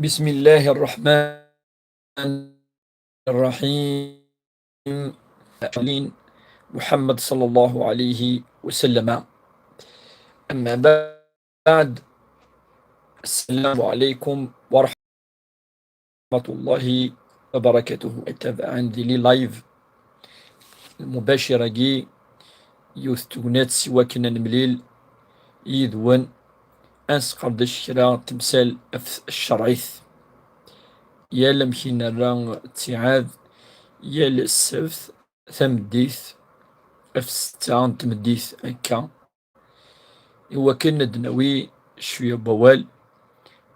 بسم الله الرحمن الرحيم. محمد صلى الله عليه وسلم. أما بعد، السلام عليكم ورحمة الله وبركاته. اتبع عندي لي لايف المباشرة جي يوث تونات سوا كنا نمليل يذون أنس قردش كرا تمثال الشرعيث يا لمكينا راه اتعاد يا السبت ثمديث في 6 تمديث هكا. هو كان ندناوي شوية بوال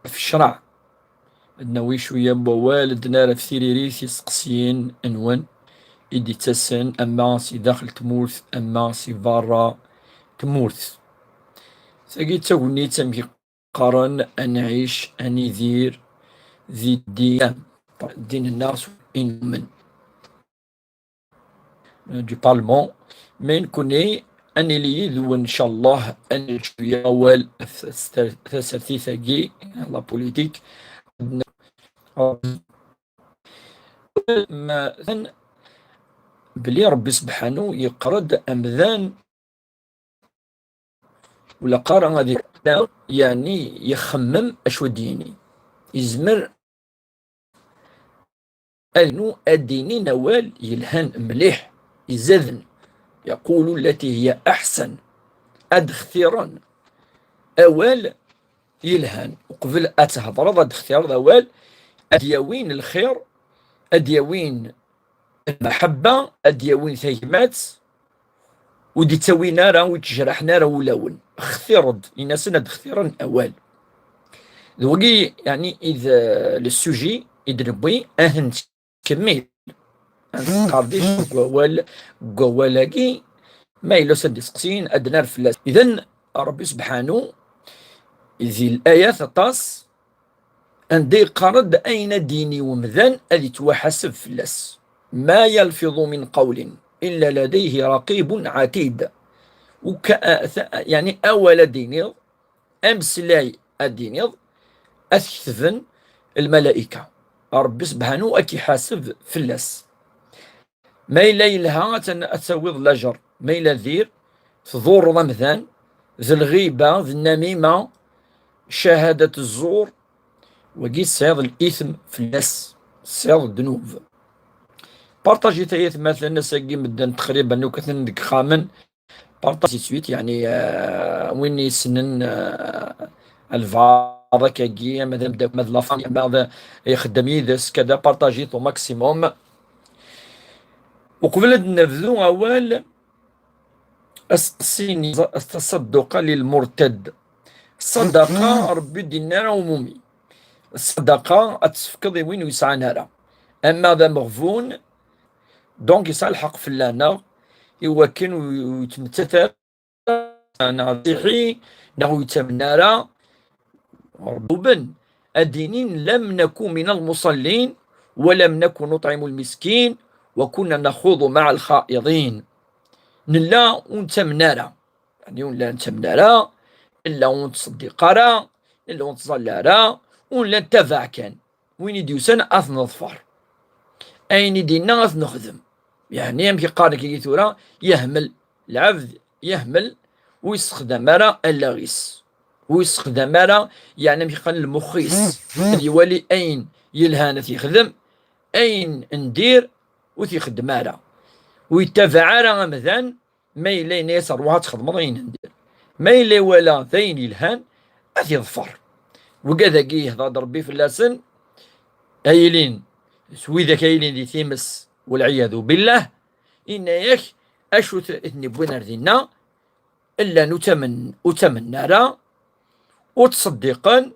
في الشرع، ندناوي شوية بوال دنا في ثيريريث يسقسيين انوان إدي تسن أما سي داخل تمورث أما سي برا تمورث. ثقي تاوني تمكي قارن أن نعيش أن يدير ذي الدين، دين الناس إن من دو بارلمون من كوني أني لي ذو إن شاء الله أن شوية أول ثلاثة ثقي لا بوليتيك مثلا بلي ربي سبحانه يقرد أمذان ولا قارن غادي يعني يخمم أشو ديني يزمر أنو الديني نوال يلهن مليح يزذن يقول التي هي أحسن أدخثيرا أوال يلهن وقبل أتهضر ضد اختيار أوال أدياوين الخير أدياوين المحبة أدياوين ثيمات ودي تسوي نارا وتجرح نارا ولون اختيرد يناسنا اختيارا أوال ذوقي يعني إذا للسوجي يدربي أهنت كميل قارديش قوالاكي ما إلا سد سقسين أدنار فلاس. إذن ربي سبحانه ذي الآية تطاس عندي قرد أين ديني ومذن أذي توحسب فلاس ما يلفظ من قول إلا لديه رقيب عتيد. يعني أول دينيض أمس لاي الدينيض أثثفن الملائكة ربي سبحانه أكي حاسب فلاس ما إلا يلها أتسويض لجر ما إلا ذير تضور رمضان ذي الغيبة ذي النميمة شهادة الزور وقيت سيض الإثم فلاس سيض الذنوب. بارطاجي تايت مثلا ساقي مدن تقريبا وكثن ديك خامن بارطاجي سويت يعني وين يسنن الفاضا كاكي مثلا بدا مثلا فاني بعض يخدم يدس كذا بارطاجيتو ماكسيموم. وقبل نبذو أول أسقسيني التصدق للمرتد. الصدقة ربي دينارا عمومي، الصدقة أتسفكض وين يسعى نارا. أما ذا مغفون دونك يسعى الحق في اللانا هو كان ويتمتثل نصيحي نهو يتمنارا ربوبا الدينين لم نكن من المصلين ولم نكن نطعم المسكين وكنا نخوض مع الخائضين. نلا ونتمنارا يعني ولا نتمنارا إلا ونتصدقارا إلا ونتصلارا ولا نتبع كان وين يديوسان أث نظفر أين دينا أث نخدم. يعني يمكن قارك يثورا يهمل العبد يهمل ويستخدم راه اللاغيس ويستخدم راه يعني يمكن قال المخيس يولي أين يلهانت يخدم أين ندير وتيخدم راه ويتبع راه مثلا ما إلا يسر وها تخدم غين ندير ما إلا ولا ثين يلهان أثي ظفر. وكذا كي يهضر ربي في اللسن أيلين سويذا كايلين دي ثيمس والعياذ بالله إن ياك أشو إثني بوين ردينا إلا نتمن نارا وتصدقا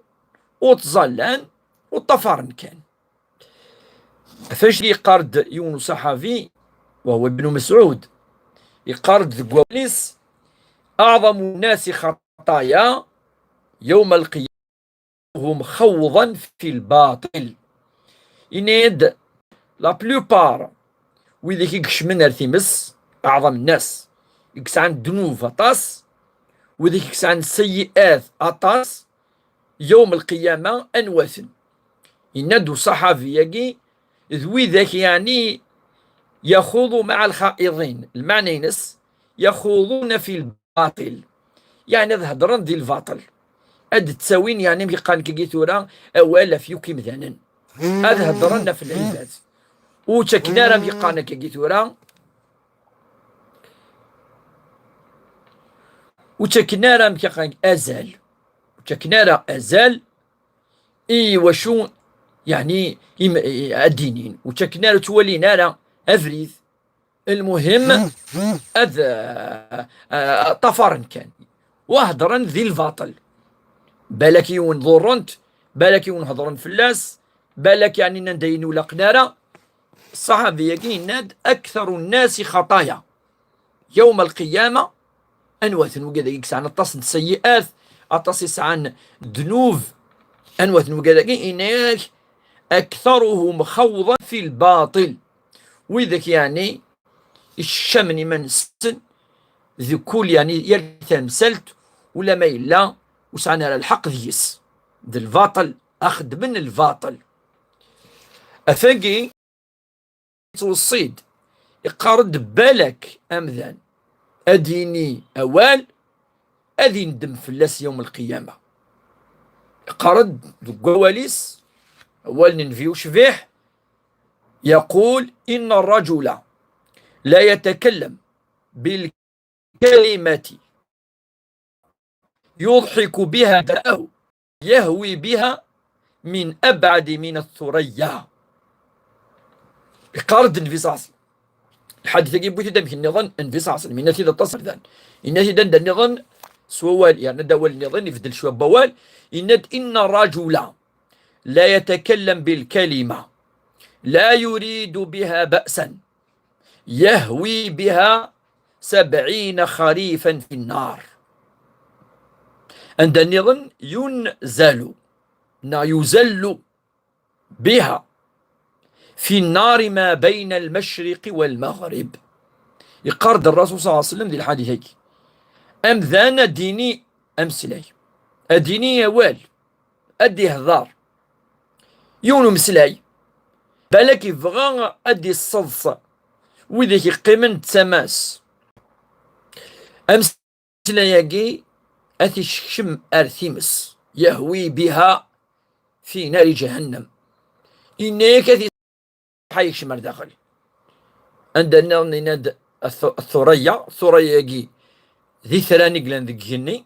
وتظلان وطفرن كان. فاش يقارد يونس صحابي وهو ابن مسعود يقارد ذكواليس أعظم الناس خطايا يوم القيامة هم خوضا في الباطل. إنيد لا بلوبار ويذيك يكشمن ارثيمس أعظم الناس يكسعن الذنوب أطاس وذيك يكسعن السيئات أطاس يوم القيامة أنواثن ينادو صحابي ذوي ذاك يعني يخوض مع الخائضين، المعنى ينس يخوضون في الباطل، يعني هضرن ديال الباطل اد تساوين يعني بيقان كي ثورا اولا فيوكي مثلا هذا هضرنا في العباد وتكنا راه بيقانا كي ثورا وتكنا راه بيقان ازال وتكنا راه ازال اي وشو يعني الدينين وتكنا تولينا راه افريث المهم هذا طفرن كان وهضرن ذي الباطل بالك ونضرنت بالك ونهضرن فلاس بالك يعني ندين ولا قنارة. الصحابي يقين أكثر الناس خطايا يوم القيامة أنوث وكذا يكس عن التصل السيئات أتصص عن ذنوب أنوث وكذا إنك أكثرهم خوضا في الباطل وإذاك يعني الشمني من سن ذكول يعني يرتمسلت ولا ما إلا وسعنا على الحق ذيس ذي الباطل أخذ من الباطل أفاقي توصيد يقارد بالك أمذان أديني أوال أذي ندم فلاس يوم القيامة يقارد قواليس أول ننفيو شفيح يقول إن الرجل لا يتكلم بالكلمة يضحك بها داءه يهوي بها من أبعد من الثريا قارد انفصاص الحادثة يجب تدم النظام انفصاص من نتيجة تصل ذن النتيجة النظام سوال يعني دول النظام يفدل شو بوال إن الرجل لا يتكلم بالكلمة لا يريد بها بأسا يهوي بها 70 خريفا في النار عند النظام يزل بها في النار ما بين المشرق والمغرب. يقرد الرسول صلى الله عليه وسلم ذي الحديث هيك أم ذانا ديني أم سلاي أديني يوال أدي هذار يونو مسلاي بالك يبغى أدي الصلصة وذيك قيمن تماس أم سلاياكي أثي شم أرثيمس يهوي بها في نار جهنم إنك أثي حي شمر داخل عندنا نناد الثريا ذي ثراني قلان ذي جني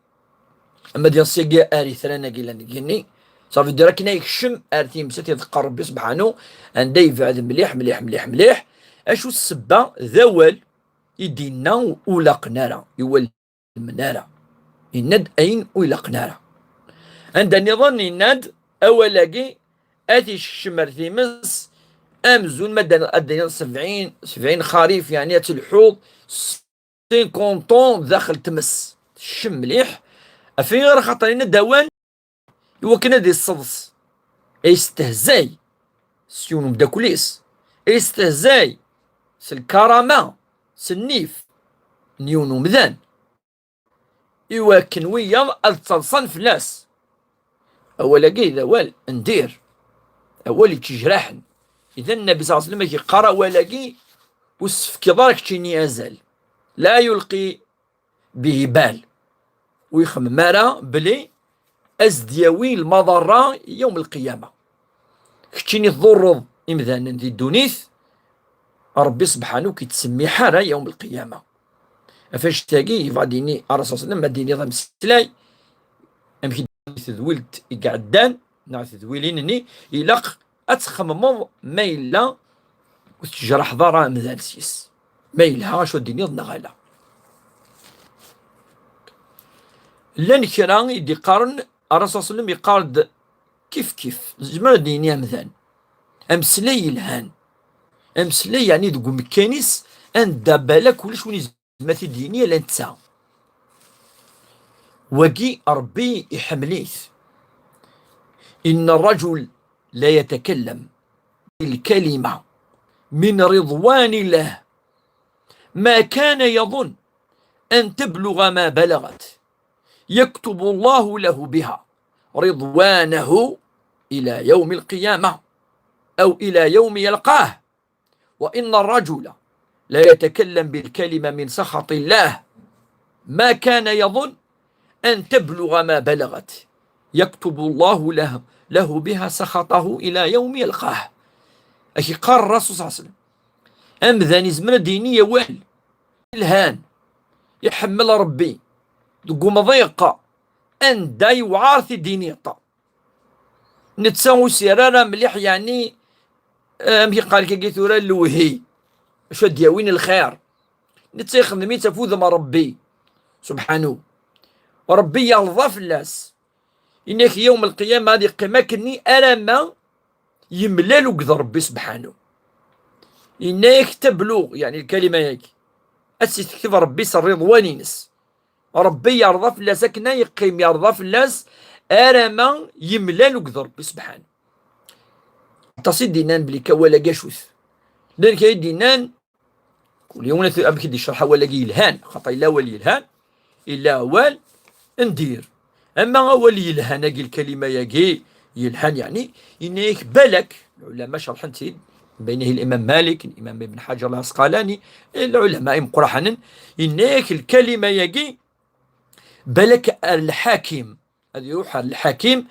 أما ديال سيقيا آري ثراني قلان ذي جني صافي دراكنا يكشم آرتي مسات يذكر ربي سبحانه عندي يفعل مليح مليح مليح مليح أشو السبة ذوال يدينا ولا قنارة يولي المنارة يناد أين ولا قنارة عند النظام يناد أولاقي آتي الشمر ثيمس أمزون مدى أدينا 70 خريف يعني الحوض 50 طون داخل تمس الشم مليح أفين غير خاطرين دوان يوكنا دي الصدص يستهزاي سيونو بدا كوليس يستهزاي سالكرامة سالنيف نيونو مذان يواكن ويا التصلصن فلاس أولا قيد وال ندير أولي تجرحن إذا النبي صلى الله عليه وسلم يقرأ ولاقي وسفكي ضارك تشيني أزال لا يلقي به بال ويخمم مارا بلي أزدياوي المضرة يوم القيامة كتشيني تضرض إمذانا ذي الدونيث ربي سبحانه كيتسمي حارة يوم القيامة أفاش تاقي فاديني الرسول صلى الله عليه وسلم ديني ضم ستلاي أمشي ذويلت يقعدان نعرف ذويلينني يلق أتخمم ميلا وتجرح ضرا مذان سيس ميلها شو الدنيا ضنا لان كرا يدي قارن الرسول صلى الله عليه وسلم يقارد كيف زمان دينيا مثلا امسلي الهان امسلي يعني دقو مكانيس ان دابالا كلش وني زماتي دينيا لان تسا وقي ربي يحمليث ان الرجل لا يتكلم بالكلمة من رضوان الله ما كان يظن أن تبلغ ما بلغت يكتب الله له بها رضوانه إلى يوم القيامة أو إلى يوم يلقاه. وإن الرجل لا يتكلم بالكلمة من سخط الله ما كان يظن أن تبلغ ما بلغت يكتب الله له بها سخطه إلى يوم يلقاه. أكي قال الرسول صلى الله عليه وسلم أمذاني زمن دينية وال الهان يحمل ربي دقو مضيقة أن داي وعارثي دينية نتساوي سيرارة مليح يعني أمي قال كي ثورة اللوهي شو دياوين الخير نتسيخ نمي تفوذ ما ربي سبحانه وربي يرضى الناس إنك يوم القيامة هذه قمكني أنا ما يملل وقذر ربي سبحانه إنك تبلغ يعني الكلمة ياك أسي تكتب ربي الرضوان ينس ربي يرضى في الناس كنا يقيم يرضى في الناس أنا ما يملل وقذر ربي سبحانه تصيد دينان بلي كوالا قاشوث لأن كاين دينان كل يوم أبكي دي شرحة ولا يلهان خاطر لا ولي يلهان إلا أول ندير أما أول يلهان أجي الكلمة يجي يلهان يعني إنك بالك العلماء شرحن سيد بينه الإمام مالك الإمام ابن حجر العسقلاني العلماء مقرحنا إنك الكلمة يجي بالك الحاكم هذا يروح الحاكم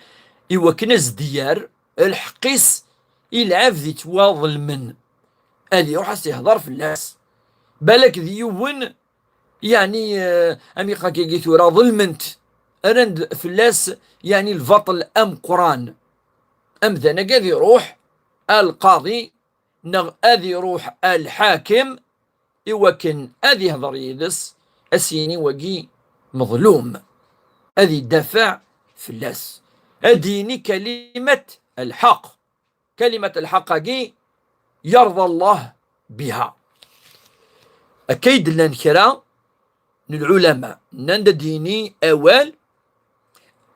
يوكنز ديار الحقيس يلعب ذي تواضل من هذا يروح يهضر في الناس بالك ذيون يعني أميقا كي قيتو راه ظلمنت أرند فلاس يعني الفطل أم قران أم ذا قاذي يروح القاضي أذي يروح الحاكم يوكن أذي يهضر يدس أسيني وقي مظلوم أذي دفع فلاس أديني كلمة الحق كلمة الحق قي يرضى الله بها أكيد لنكرا العلماء نند ديني أول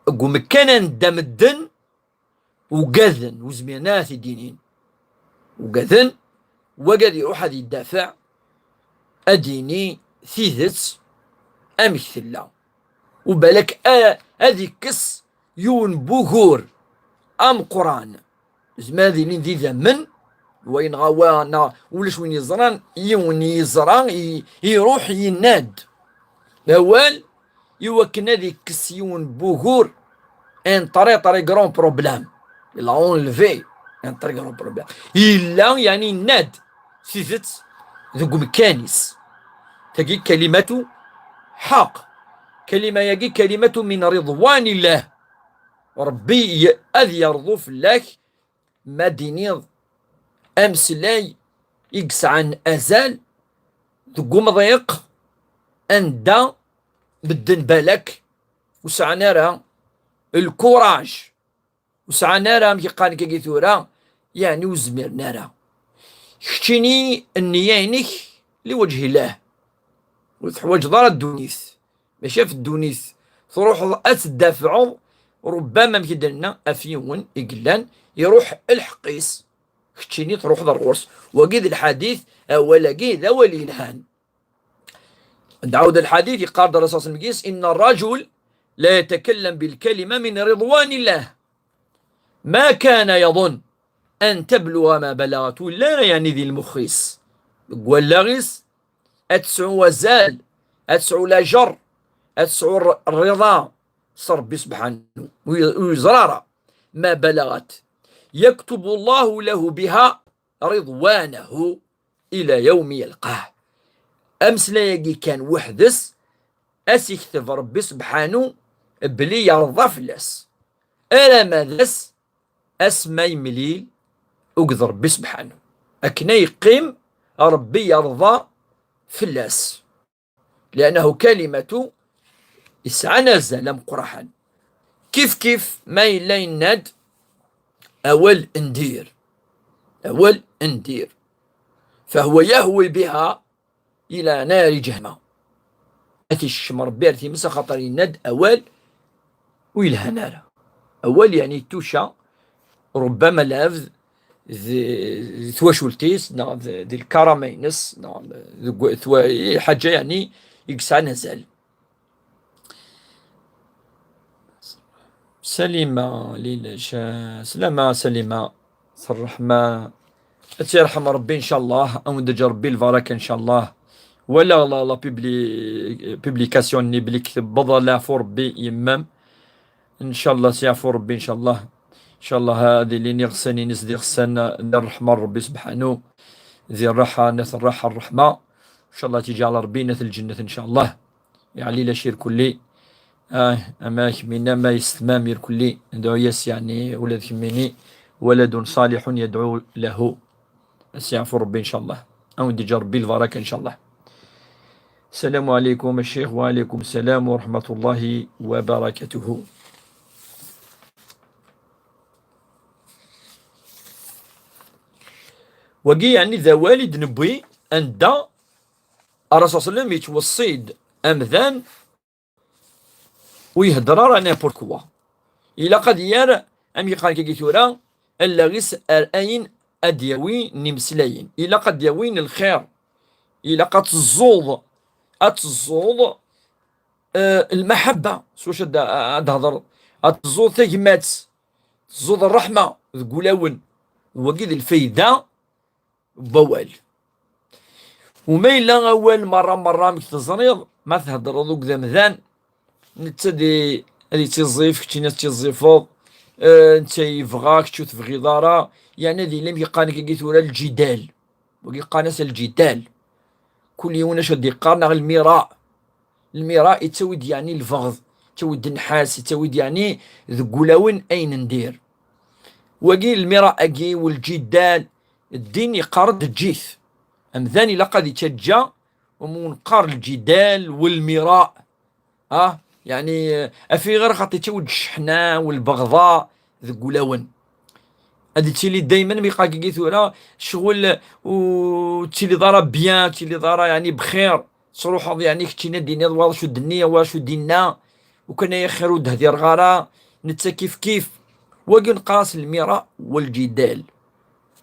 قوم كان دمدن وقذن وزمينات دينين وقذن وقد يروح هذه الدافع أديني ثيثس أمثلا وبالك هذه كس يون بوغور أم قران زماذي ذي ذمن وين غوانا ولش وين يزران يون يزران يروح يناد أول يوكن هذه كسيون بوغور ان طري غرون بروبلام إلا اون لفي ان طري غرون بروبلام إلا يعني ناد سيزت ذوق مكانيس تجي كلمة حق كلمة يجي كلمة من رضوان الله ربي أذ يرضو في الله ما دينيض أمس لاي يقس عن أزال ذوق مضيق أندا بدن بالك وسعنا راه الكوراج وسعنا راه مكي قال كي ثورة يعني وزميرنا راه شتيني النيانك لوجه الله وتحوج ضار الدونيس ماشي في الدونيس تروح أتدافعوا ربما مكدلنا أفيون إقلان يروح الحقيس شتيني تروح ضر غرس وقيد الحديث أولا قيد أولي الهان نعود الحديث يقال الرسول صلى الله عليه وسلم إن الرجل لا يتكلم بالكلمة من رضوان الله ما كان يظن أن تبلغ ما بلغت لا يعني ذي المخيس واللغيس أتسعو وزال أتسعو لا جر أتسعو الرضا صرب سبحانه ويزرار ما بلغت يكتب الله له بها رضوانه إلى يوم يلقاه أمس لا يجي كان وحدس أسيكتب ربي سبحانه بلي يرضى فلاس ألا ماذس أسمي مليل أقدر ربي سبحانه أكنا يقيم ربي يرضى فلاس لأنه كلمة إسعنا زلم قرحا كيف ما يلاي الند أول اندير فهو يهوي بها إلى نار جهنم أتي الشمر بيرتي مسا خطر الند أول ويلها نار أول يعني توشا ربما لافذ ثواشولتيس ذي الكرامينس حاجة يعني يقسع نزال سليمة سلامة سليمة الرحمة تيرحم ربي إن شاء الله أو ندج ربي البركة إن شاء الله ولا لا بيبليكاسيون ني بلي كتب بضل فور ربي يمام إن شاء الله سيعفو ربي إن شاء الله إن شاء الله هذه اللي نغسني نسدي غسنا الرحمة ربي سبحانه ذي الراحة نث الراحة الرحمة إن شاء الله تيجي على ربي نث الجنة إن شاء الله يعني لا شير كلي أما كمينا ما يستمام كلي ندعو يس يعني ولد كميني ولد صالح يدعو له سيعفو ربي إن شاء الله أو دي ربي البركة إن شاء الله. السلام عليكم الشيخ. وعليكم السلام ورحمة الله وبركاته. وقي يعني ذا والد نبوي أن دا الرسول صلى الله عليه وسلم يتوصيد أمذان ويهدر رانا بوركوا إلا قد يرى أم يقال كيكيتورا ألا غيس أين أديوي نمسلاين إلا قد يوين الخير إلا قد الزوض أتزوض المحبة سوش هضر أتزوض تجمات تزوض الرحمة تقولون وقيد الفايدة بوال وما إلا أول مرة مكتزريض ما تهدر ذوك ذا مذان نتدي هذه تيزيف كتي ناس تيزيفوض انت يبغاك تشوف تبغي دارا يعني هذه لم يقانك كيتورا الجدال وكيقانس الجدال كل يوم شد يقارن المراء يتسود يعني الفغض تود النحاس تود يعني ذقولون أين ندير وقي المراء أجي والجدال الدين يقارد الجيث أمذاني لقد يتجا ومنقار الجدال والمراء يعني أفي غير خاطي تود الشحناء والبغضاء ذقولون هادي تيلي دايما بيبقى كيثورا شغل وتيلي ضارا بيان تيلي ضارا يعني بخير صروح يعني كتينا دينا واش الدنيا واش دينا وكان يخير ودهدي رغارا نتا كيف وقي نقاس المراء والجدال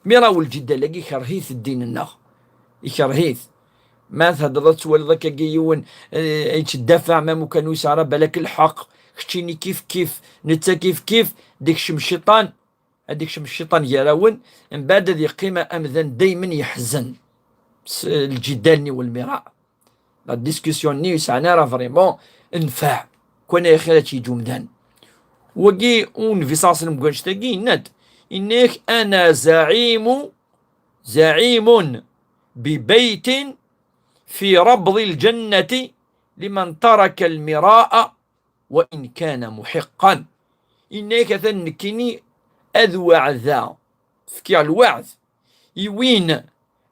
مراء والجدال لقي كرهيث الدين النخ يكرهيث ما تهضرت ولا ذاك كيون يتدافع ما مكانو يسعر بالك الحق كتيني كيف نتا كيف ديك شم الشيطان هذيك شم الشيطان يراون من بعد ذي قيمة أمذن دايما يحزن الجدال والمراء لا ديسكسيون ني يسعنا راه فريمون انفع كون يا خير تيجو مدان وكي اون فيساس المكونشتاكي ناد انك انا زعيم ببيت في ربض الجنة لمن ترك المراء وإن كان محقا إنك تنكني أذوع ذا فكيع الوعد يوين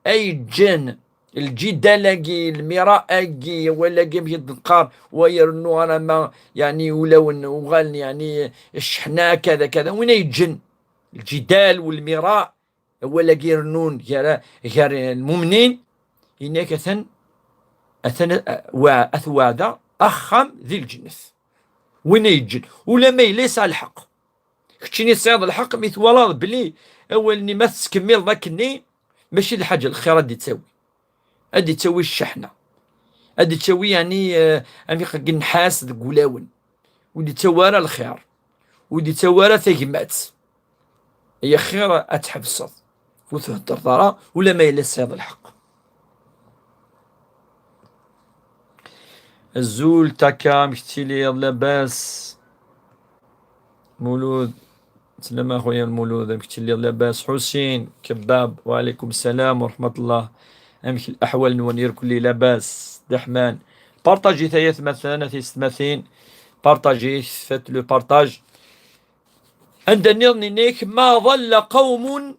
أي جن الجدال المراء ولا جيم يدقار ويرنو أنا ما يعني ولو وغال يعني الشحناء كذا وين يجن الجدال والمراء ولا يرنون غير المؤمنين إنك أثوادا أخم ذي الجنس وين يجن ولا ما ليس على الحق كتشيني صياد الحق ميتوالاد بلي أولني ما تكمل ذاكني ماشي الحاجة الخير هادي تسوي الشحنة هادي تسوي يعني أميقا النحاس ذقولاون ودي توارى الخير ودي توارى ثقمات هي خير أتحبسط وثه الدردرة ولا ما يلا صياد الحق الزول تاكا مشتيلي لاباس مولود سلام اخويا المولود امشي لي لاباس حسين كباب وعليكم السلام ورحمة الله امشي الاحوال نونير كلي لاباس دحمان بارطاجي ثلاث مثلا في ستماثين بارطاجي فات لو بارطاج عندنا نيك ما ظل قوم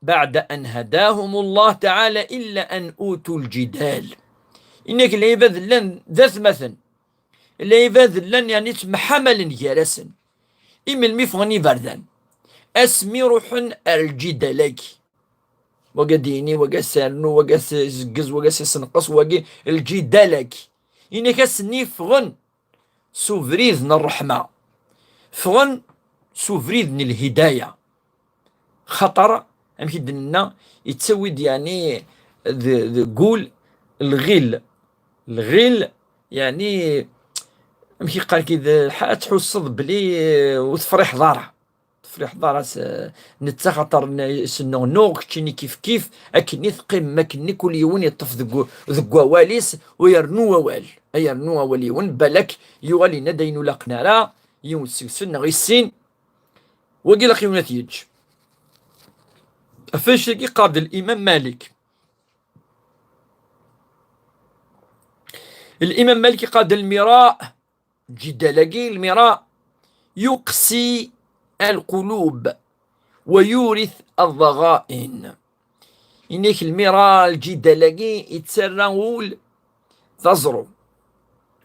بعد أن هداهم الله تعالى إلا أن أوتوا الجدال إنك العباد لن ذات مثلا العباد لن يعني محمل جرسا إما المفغني بردان أسمي روحن الجدالك وقديني وقسرنو وقسقز وقسنقص وقي الجدالك إنك أسني فغن سوفريذن الرحمة فغن سوفريذن الهداية خطر أمشي دنا يتسود يعني قول الغل يعني مشي قال كي تحسض بلي وتفرح ضارها، تفرح ضارها نتا خاطر سنو نوغ كتشيني كيف كيف اكني ثقيم ما كني كل يوم يطف ذكوا واليس ويرنو وال يرنو وليون بالك يوالي ندينو لقنارا يوم سن غيسين وقيل اخي نتيج فاش قاد الامام مالك. الامام مالك قاد المراء جدالكي المراء يقسي القلوب ويورث الضغائن. إنك المراء الجدالكي يتسرعول تزرو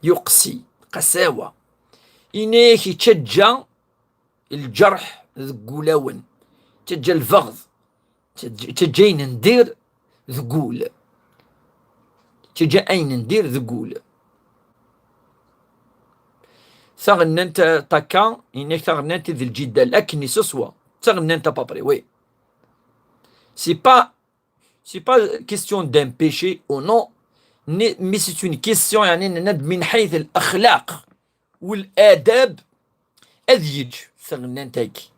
يقسي قساوة. إنك يتشجع الجرح ذقولاون، تشجع الفغض، تجين ندير ذقول، تجا أين ندير ذقول. ثغن انت تاكا إنك ثغن انت ذي الجدال أكني سسوا ثغن انت بابري وي c'est pas question d'un péché ou non mais c'est une question يعني من حيث الأخلاق والآداب أذيج ثغن انتاكي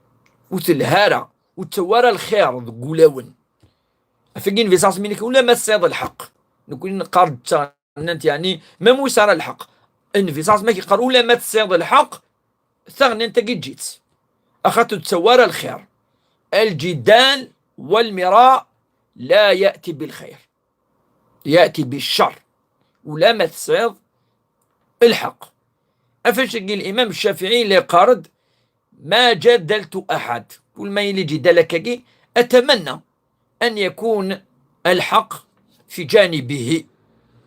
وتلهارة وتوارى الخير قولاون أفقين في ساس منك ولا ما السيد الحق نكون قارد انت يعني ما موسى الحق ان في صاص ما كيقرأ ولا ما تسيض الحق ثغني انت قد جيت اخذت تسوار الخير. الجدال والمراء لا يأتي بالخير، يأتي بالشر ولا ما تسيض الحق. افاش الامام الشافعي اللي قارد ما جدلت احد كل ما يلي جدالك اتمنى ان يكون الحق في جانبه،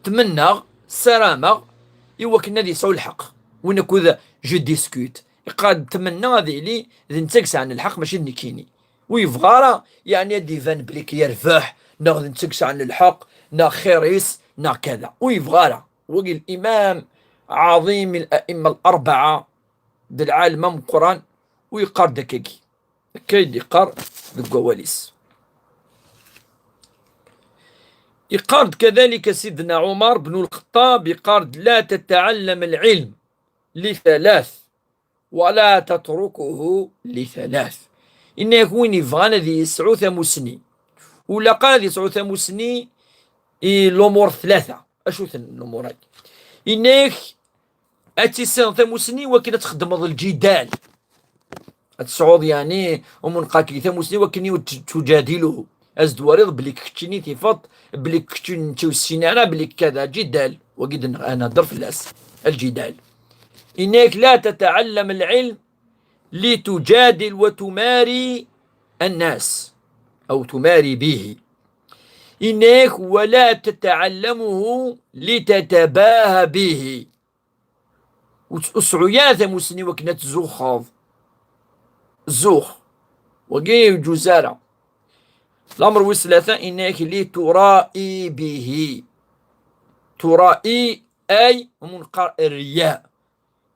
تمنى سلامة إوا كنا ذي سعو الحق ونكو ذا جو ديسكوت قاد تمنى ذي لي ذي نتكس عن الحق ماشي نكيني ويفغارا يعني دي فان بليك يرفح ناخذ نتكس عن الحق نا خيريس نا كذا ويفغارا. وقي الإمام عظيم الأئمة الأربعة دي العالم من القرآن ويقار دكاكي كيد يقار بالقواليس. يقارد كذلك سيدنا عمر بن الخطاب يقارد لا تتعلم العلم لثلاث ولا تتركه لثلاث. إن يكون يفغانا ذي يسعو ثمسني ولا قال ذي يسعو ثمسني الأمور ثلاثة. أشو الأمور هاي إنك أتسان ثمسني وكنا تخدم الجدال السعود يعني ومن قاكي ثمسني وكني تجادله أزدواريض بليك كتشيني تفط بليك كتشين توسينانا بليك كذا جدال وقد أنا ضرف الأس الجدال. إنك لا تتعلم العلم لتجادل وتماري الناس أو تماري به. إنك ولا تتعلمه لتتباهى به وسعيات مسني وكنت زوخاض زوخ وقيم جزارة. الأمر والثلاثة إنك لترائي به، ترائي أي من الرياء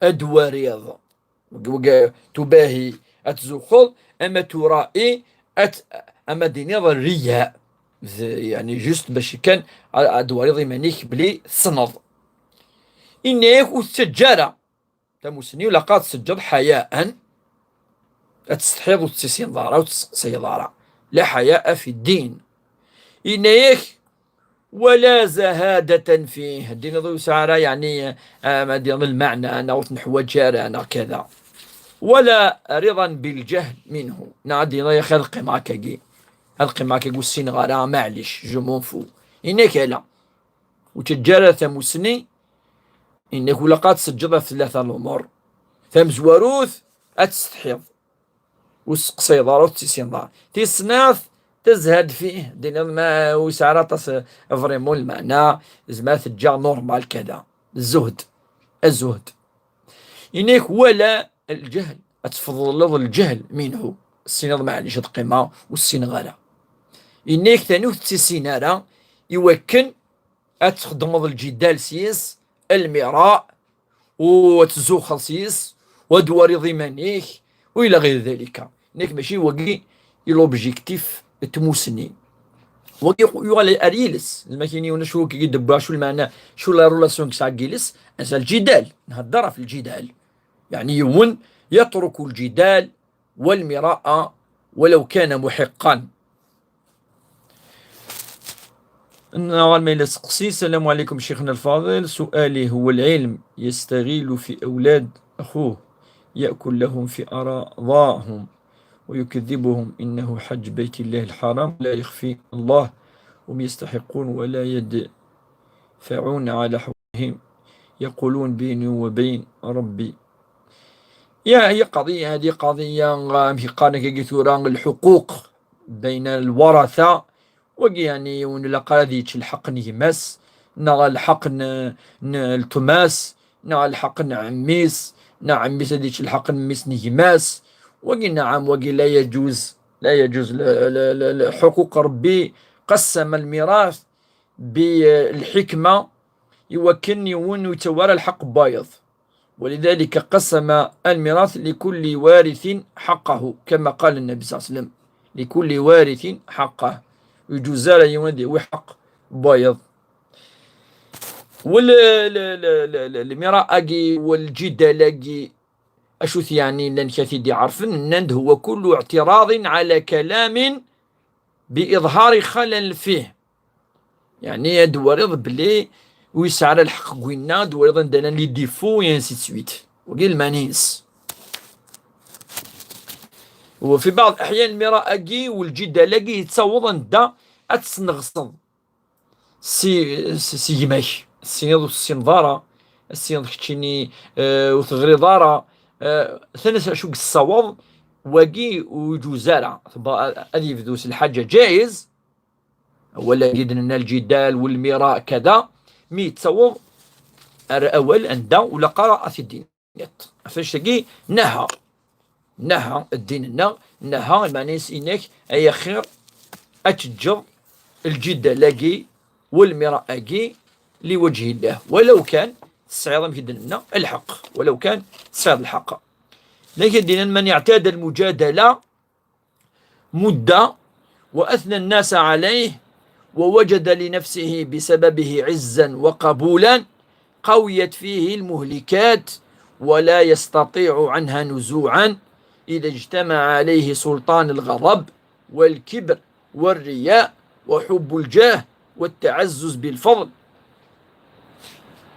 أدواريض تباهي أتزخل أما ترائي أما دينيض الرياء يعني جست باش كان أدواريض يمانيك بلي صنض. إنك والسجارة تمسني ولقات سجد حياء أتستحيض وتسيسين ضارة وتسقسي ضارة لا حياء في الدين. إنك ولا زهادة فيه الدين ذو سعرة يعني مدين المعنى أنا نحو جارة أنا كذا ولا رضا بالجهل منه نادي لا يخلق معك جي خلق معك جو السين غارة معلش جمونفو. إنك لا وتجارة ثمسني إنك لقات سجدة ثلاثة الأمور ثمز وروث أتستحيض وسقسي ضار وتسين ضار تسناث تزهد فيه دين ما وسعرات فريمون المعنى زعما تجا نورمال كذا الزهد. إنك ولا الجهل أتفضل الجهل منه السنغ معليش القيمة والسنغالة. إنك ثانوث تسينارا يوكن أتخدم الجدال سيس المراء وتزوخل سيس ودواري ضمانيك وإلى غير ذلك. إنك ماشي وقي الأوبجيكتيف تموسني ويغالي اريلس الماكيني ولا شو كي يدبر شو المعنى شو لا رولاسيون كسا جيلس انسى الجدال نهضر في الجدال يعني يون يترك الجدال والمراءة ولو كان محقا. نوال ميلا سقسي السلام عليكم شيخنا الفاضل، سؤالي هو العلم يستغيل في أولاد أخوه يأكل لهم في أراضاهم ويكذبهم إنه حج بيت الله الحرام لا يخفي الله هم يستحقون ولا يدفعون على حقوقهم يقولون بيني وبين ربي. يا هي قضية هذه قضية في قانك جثوران الحقوق بين الورثة ويعني ونلقى هذه الحق نهمس نرى الحق التماس نرى الحق نعميس نعميس هذه الحق نميس نهماس وقي نعم وقي لا يجوز حقوق ربي قسم الميراث بالحكمة يوكن يون يتوارى الحق بايض ولذلك قسم الميراث لكل وارث حقه كما قال النبي صلى الله عليه وسلم لكل وارث حقه يجوزال يوندي وحق بايض والمراء والجدال أشوث يعني لن كثير عرفن النند هو كل اعتراض على كلام بإظهار خلل فيه يعني يدورض بلي ويسعر الحق قوينا دورض عندنا لي ديفو ينسي سويت وقيل مانيس. وفي بعض الأحيان المراء والجدال يتصوض أنت أتسنغصن سي يماش السينض السنظارة السينض كتشيني وثغري ضارة ثلاثة شوك الصواب وقي وجوزارة هذه فدوس الحاجة جائز ولا يدنا الجدال والمراء كذا مي تصوب أول أندا ولا قراءة في الدين فاش تقي نهى الدين نهى معنيس إنك أي خير أتجر الجدال لاقي والمراء أجي لوجه الله ولو كان الصعيد مكدنا الحق ولو كان الصعيد الحق. لكن دينا من اعتاد المجادلة مدة وأثنى الناس عليه ووجد لنفسه بسببه عزا وقبولا قويت فيه المهلكات ولا يستطيع عنها نزوعا إذا اجتمع عليه سلطان الغضب والكبر والرياء وحب الجاه والتعزز بالفضل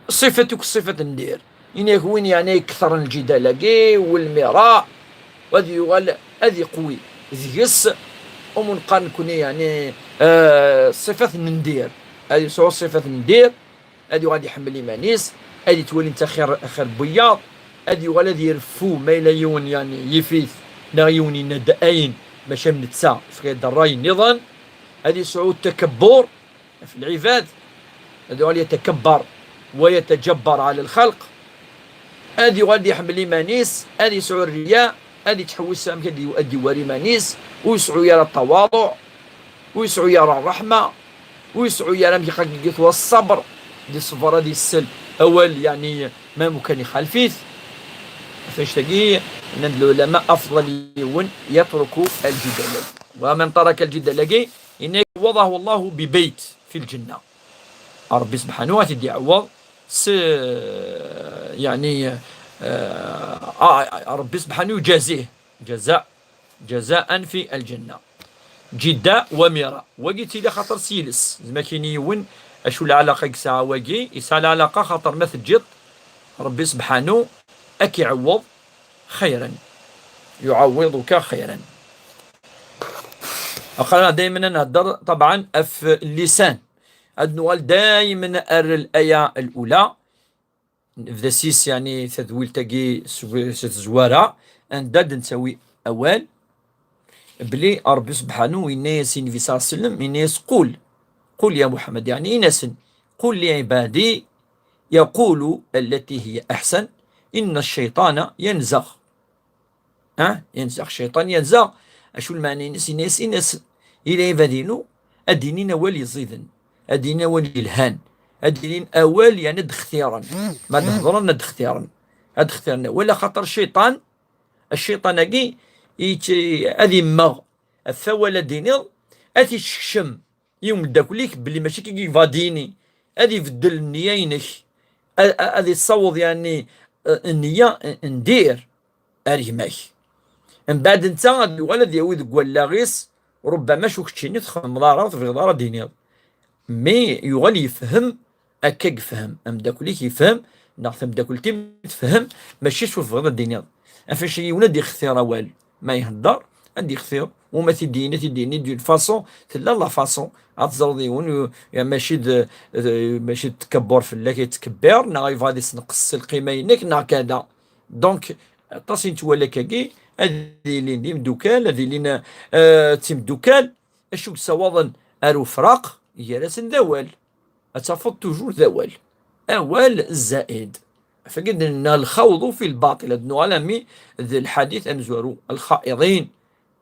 صفتك صفة ندير إن يكون يعني كثر الجدال والمراء وذي يغال هذه قوي ذيس ومن قان كوني يعني صفة ندير هذه صفة ندير هذه غادي يحمل إيمانيس هذه تولي انت خير بياض هذه غادي يرفو ما إلا يون يعني يفيث نغيوني ندأين باش من تسا في الراي النظام هذه سعود تكبر في العباد هذا غادي يتكبر ويتجبر على الخلق هذه غادي يحمل إيمانيس هذه سعود الرياء هذه تحوس سام كدي يؤدي وريمانيس ويسعو يرى التواضع ويسعو يرى الرحمة ويسعو يرى مكي والصبر دي الصبر هذه السل أول يعني ما ممكن يخالفيث فاش تقي أن العلماء أفضل يون يتركوا الجدال ومن ترك الجدال إن وضعه الله ببيت في الجنة ربي سبحانه وتعالى يعوض يعني ربي سبحانه يجازيه جزاء في الجنة جدة وميراء وقيت إذا خطر سيلس زما كاين يون أشو العلاقة كسا واقي يسا العلاقة خاطر ما تجد ربي سبحانه أكيعوض خيرا يعوضك خيرا. أخرنا دائما نهدر طبعا في اللسان النوال دائما الآية الأولى في سيس يعني تدويل تاقي زوارة أنداد نسوي أول بلي ربي سبحانه إناس النبي صلى الله عليه وسلم إناس قل يا محمد يعني إناس قل لعبادي يقول التي هي أحسن إن الشيطان ينزغ ينزغ الشيطان ينزغ أشو المعنى إناس إلى عبادينو الدينين ولي زيدن الدينين ولي الهان الدينين أول يعني دختيرا ما دهضرنا دختيرا ولا خطر الشيطان أجي أذي مغ الثوالة دينير أتي شكشم يوم داكليك بلي ماشي كي فاديني، هذه يبدل النية ينك، هذه تصوض يعني النية ندير اريماك. من بعد انت الولد يعود ولا غيس، ربما شو كتشيني تخدم مضارات في دار دينيا، مي يغالي يفهم، هكا يفهم ام داكليك يفهم، ناخذ داكلتي تفهم، ماشي شوف في غير الدنيا. فاش ولاد يختار والو ما يهدر، غادي يختار وما تديني دون فاسون، تلا لا فاسون غاتزرديون ماشي ماشي تكبر في الله كيتكبر، نا غادي تنقص القيمه ينك نا كذا. دونك طاسين تولى كاكي، هذه اللي مدوكال، هذه اللي تيم دوكال، اشوف سواضا ارو فراق هي راسن ذوال، أتفض توجور ذوال أول الزائد. فقد الخوض في الباطل ابن علمي ذي الحديث أنزور الخائضين،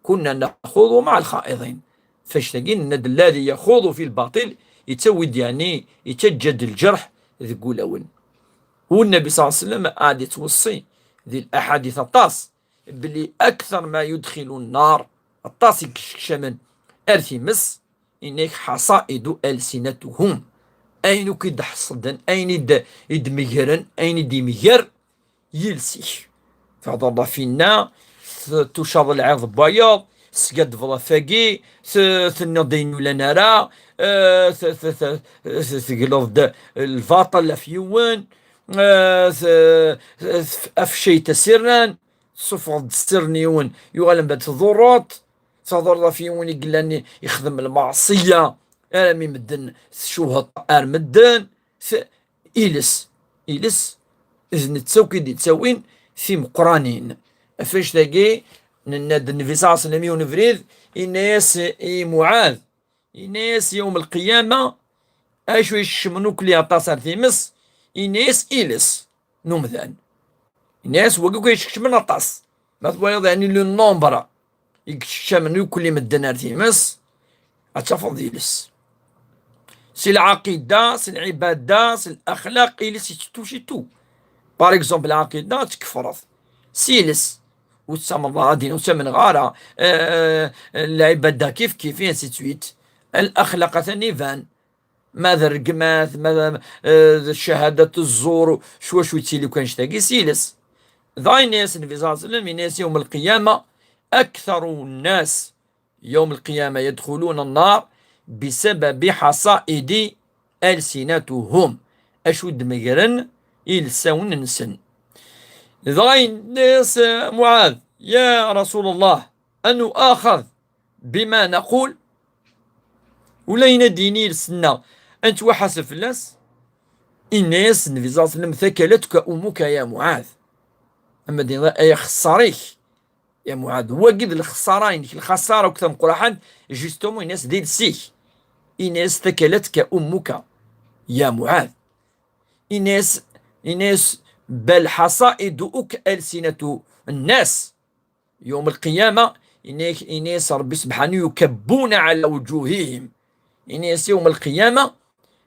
كنا نخوض مع الخائضين. فاشتقين أن الذي يخوض في الباطل يتود يعني يتجد الجرح ذي أول. هو النبي صلى الله عليه وسلم قاعد يتوصي ذي الأحاديث الطاس بلي أكثر ما يدخل النار الطاس يكشمن أرثي مس إنك حصائد ألسنتهم، أين كيد حصدن أين يدمجرن أين يدمجر يلسي فهذا فينا تشاض العرض بياض سقد فضا فاقي ثنا دينو لنا را ثقلض الفاطل لفيوان أفشي تسرن صفر السرنيون يغلم بات ضرات تضر فيون يقلاني يخدم المعصية أرمي مدن شوهط أرمدن إلس إذن تسوكي دي تسوين في مقرانين أفاش تاقي نناد النبي صلى الله عليه وسلم ونفريد إناس معاذ إناس يوم القيامة أشو يشمنوك لي أطاسر في مصر إناس إلس نمذان الناس وقوك يشمن أطاس ما تبغى يعني للنومبرا يشمنو كل مدن في مصر أتفضل إلس سي العقيدة سي العبادة سي الأخلاق إلس يتوشي تو. بار اكزومبل العقيدة تكفرض سيلس وتسمى الله دين وتسمى غارة، العبادة كيف انسي تسويت، الأخلاق ثاني فان ماذا الرقمات ماذا شهادة الزور شو تيلي كان شتاقي سيلس. ذا الناس النبي صلى الله عليه وسلم الناس يوم القيامة أكثر الناس يوم القيامة يدخلون النار بسبب حصائد ألسنتهم، أشود مجرن يلسون نسن. ذا الناس معاذ يا رسول الله أنه آخذ بما نقول ولين ديني السنة أنت وحسب فلاس الناس النبي صلى الله عليه وسلم ثكلتك أمك يا معاذ، أما دين أي خساريك يا معاذ هو قد الخسارين الخسارة وكثم قرحان جستومو الناس ديل سيك الناس ثكلتك أمك يا معاذ، الناس بل حصائدك ألسنة الناس يوم القيامة الناس ربي سبحانه يكبون على وجوههم، الناس يوم القيامة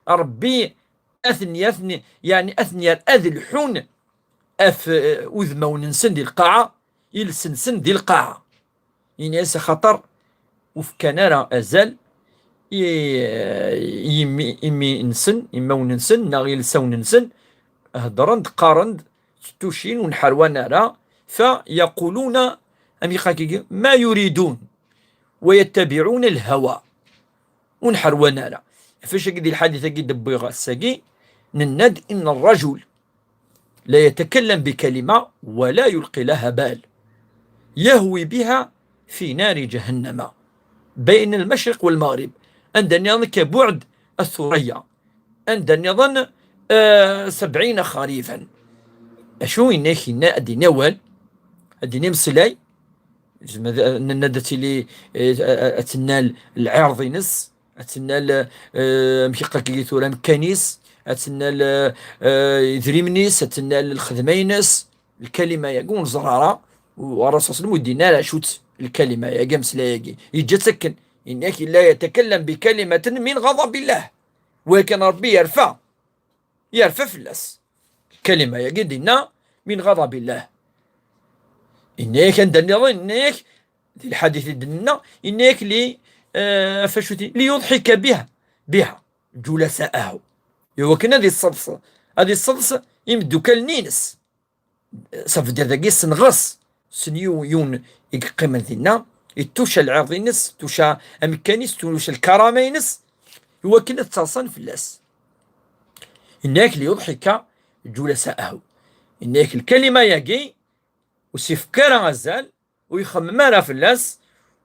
ربي أثني يعني أثني الحون أذمة وننسن دي القاعة يلسنسن دي القاعة الناس خطر وفكنارا أزال يمي نسن إما وننسن ناغي لساو ننسن هدرند قارند توشين ونحروان راه فيقولون ما يريدون ويتبعون الهوى ونحروان راه. فاش قد الحادثة قد دبيغا الساقي نند إن الرجل لا يتكلم بكلمة ولا يلقي لها بال يهوي بها في نار جهنم بين المشرق والمغرب عندنا يظن كبعد الثريا عندنا يظن 70 خريفا. أشو إنك هنا أدي نوال أدي نمسلاي ندتي لي أتنال العرض نس أتنال مشيقة كي ثورة مكانيس أتنال ذريمنيس أتنال الخدمينس الكلمة يقول زرارة والرسول صلى الله عليه وسلم ودينا شوت الكلمة يا جمس لا يجي يجي تسكن إنك لا يتكلم بكلمة من غضب الله ولكن ربي يرفع فلس كلمة يجدنا من غضب الله. إنك عندنا إنك في الحديث دنا إنك لي فشوتي ليضحك بها جلساءه. وكان هذه الصلصة يمدو كالنينس صف دير ذاكي سنغص سنيو يون يقيم ذينا يتوشى العرض ينس توشى امكانيس توشى الكرامة ينس هو كنا تصاصن في اللاس هناك ليضحك جلساءه. هناك الكلمة يجي وسيفكر غزال ويخمم راه في اللاس،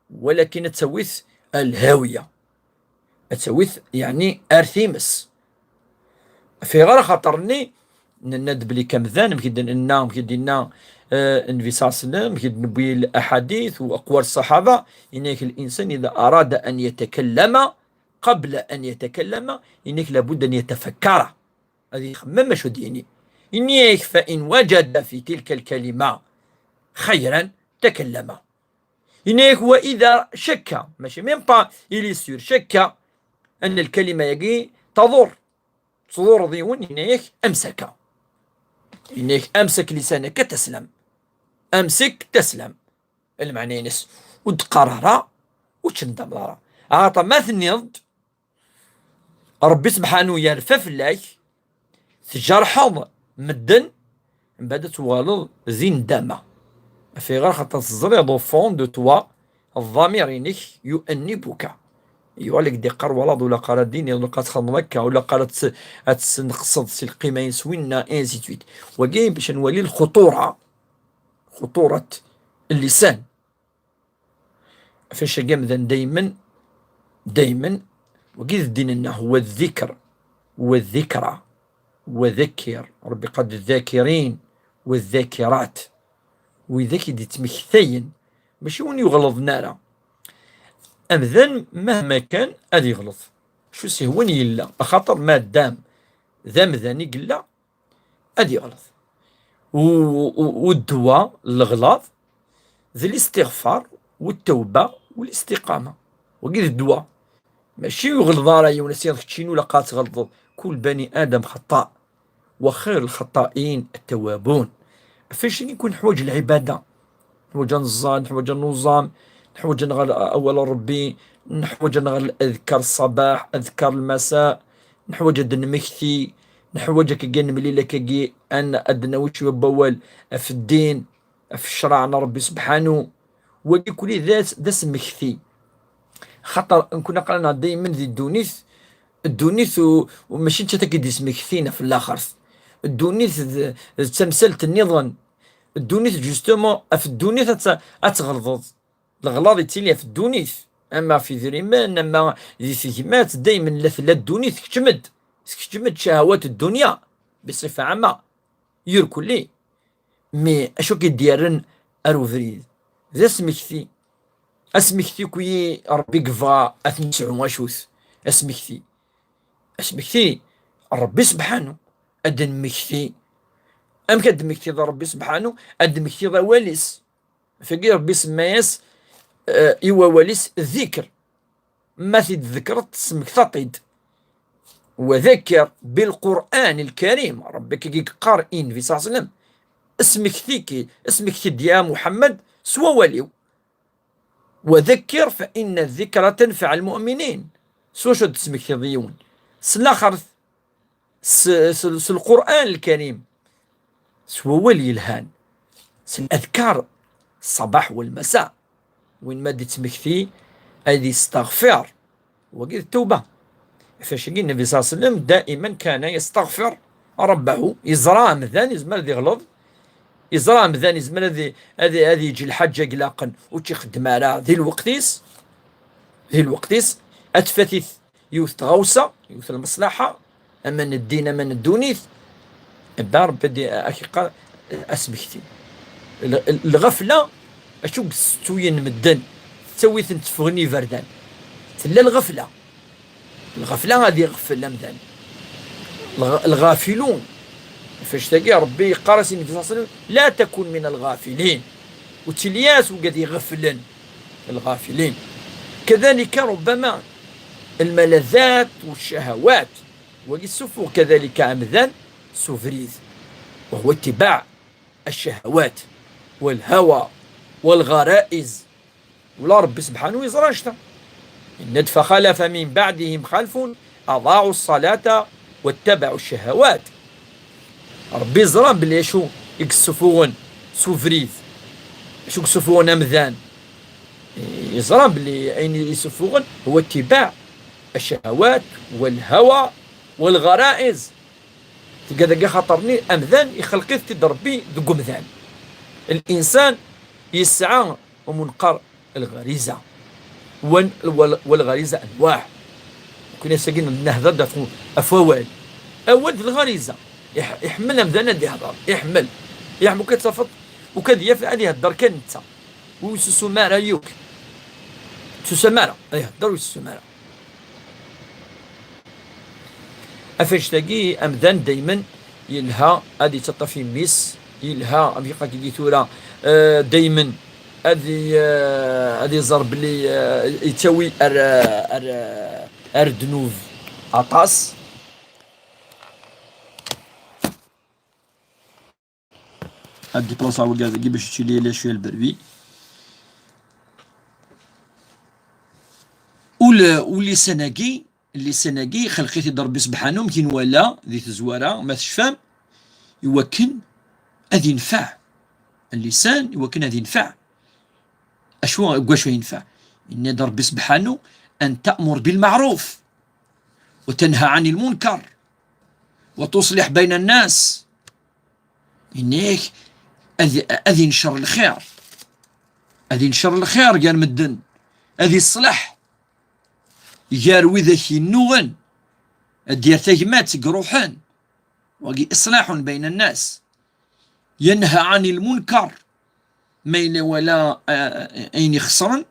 ولكن تسويث الهاوية، تسويث يعني ارثيمس في غير خاطرني ند بلي كمذان مكيدنا انفيساسنا مكيد نبوي الاحاديث واقوال الصحابه. انك الانسان اذا اراد ان يتكلم قبل ان يتكلم انك لابد ان يتفكر. هذه خمم شو ديني انك فان وجد في تلك الكلمه خيرا تكلم. انك واذا شك ماشي ميم با الي سور شك ان الكلمه يجي تضر صدور ضيون إنك أمسك. إنك أمسك لسانك تسلم، أمسك تسلم المعنى نس وتقرر وتشندم ضرا عطا ما ثنيض ربي سبحانه يرفف الله تجرحض مدن من بعد توالض زين دامة في غير خاطر الزري دو فون دو توا الضمير إنك يؤنبك يوالك دي قر ولاد ولا قالت ديني ولا قالت خدم مكة ولا قالت نقصد سي القيمة يسوينا انسي تويت. وكاين باش نولي الخطورة، خطورة اللسان فاش قامذن دايما وكيف ديننا هو الذكر والذكرى وذكر ربي قد الذاكرين والذاكرات وذاك دي تمكثين ماشي وين يغلظ نارا أمذن مهما كان أدي يغلط شو سي هو يلا خاطر ما دام ذمذاني قلا أدي يغلط. والدواء الغلاظ ذي الاستغفار والتوبة والاستقامة. وقيل الدواء ماشي يغلظ راي ونسير تشين ولا قات غلظ. كل بني آدم خطاء وخير الخطائين التوابون. فاش يكون حوايج العبادة نحوج نصان نحوج النظام نحوج نغل أول ربي نحوج نغل أذكار الصباح أذكار المساء نحوج نمكثي نحوج كي نملي كي أن أدنى وش بول في الدين في الشرع ربي سبحانه وكي كل ذات مكثي خاطر كنا قلنا دايما ذي الدونيث وماشي انت تكدي مكثينا في الآخر. الدونيث تمثلت النظام الدونيث جوستومون في الدونيث أتغلظ الغلاظ يتيلي في الدونيث. اما في ذريمان اما ذي ثيمات دايما لا الدونيث كتمد شهوات الدنيا بصفة عامة يركو لي مي اشو كيديرن ارو فريد ذا اسمكثي كوي ربي قفا اثنسعو واشوث اسمكثي ربي سبحانه ادن مكثي ام كد مكثي ربي سبحانه ادن مكثي واليس فقير ربي سمايس إيوا وليس الذكر ما ذكرت اسمك تطيد وذكر بالقرآن الكريم ربك كي قارئين في صلى الله عليه وسلم اسمك ثيك يا محمد سوى وليو وذكر فإن الذكرى تنفع المؤمنين سوى شد اسمك ثيضيون سلاخر القرآن الكريم سوى ولي الهان الأذكار الصباح والمساء وين ما ديت مكثي هذه استغفر وقيل التوبة. فاش النبي صلى الله عليه وسلم دائما كان يستغفر ربه يزرع مذان يزمر ذي غلظ يزرع مذان يزمر هذه يجي الحجة قلاقا وتخدم على ذي الوقتيس أتفتث يوث تغوصة يوث المصلحة أمن الدين أمن الدونيث الدار بدي أكيقا أسمكتي الغفلة أشوف ستوين مدن تسوي تفغني فردان تلا الغفلة هذه غفلة مدن الغافلون فاش تلقى ربي قارس النبي صلى الله عليه وسلم لا تكن من الغافلين وتلياس وقد يغفلن الغافلين. كذلك ربما الملذات والشهوات والسفور كذلك عمذان سوفريز وهو اتباع الشهوات والهوى والغرائز ولا ربي سبحانه يزرى شتا فخلف من بعدهم خلف أضاعوا الصلاة واتبعوا الشهوات. ربي زران بلي شو يكسفون سوفريت، شو يكسفون أمذان، يزران بلي أين يسفون هو اتباع الشهوات والهوى والغرائز. تلقى خاطرني أمذان يخلقي تدربي ذو مذان. الإنسان يسعى ومنقر الغريزة، والغريزة أنواع. كنا ساقين النهضة دفعوا أفوال أول في الغريزة يحمل أمذان دي هضر، يحمل كتصفط وكذا يفعل هذه الدار كانت ويسسمارة يوك تسمارة أيه الدار ويسسمارة. أفاش تلاقي أمذان دايما يلها هذه تطفي ميس، يلها أميقا كي تورا دايما هذه ضرب لي يتوي أردنوف أطاس. هادي بلاصة وقاعد باش تشيلي لي شوية البربي واللي سناقي خلقيتي ضربي سبحانه يمكن ولا ذي تزوارة ما تشفام يوكن أذي ينفع اللسان، يوكن أذي ينفع واش ينفع إن ضربي سبحانه أن تأمر بالمعروف وتنهى عن المنكر وتصلح بين الناس. إنك أذي نشر الخير، قال مدن أذي الصلح ياروي ذاك النوغن ديال تجمات قروحان وقي إصلاح بين الناس، ينهى عن المنكر ما ولا أين يخسرن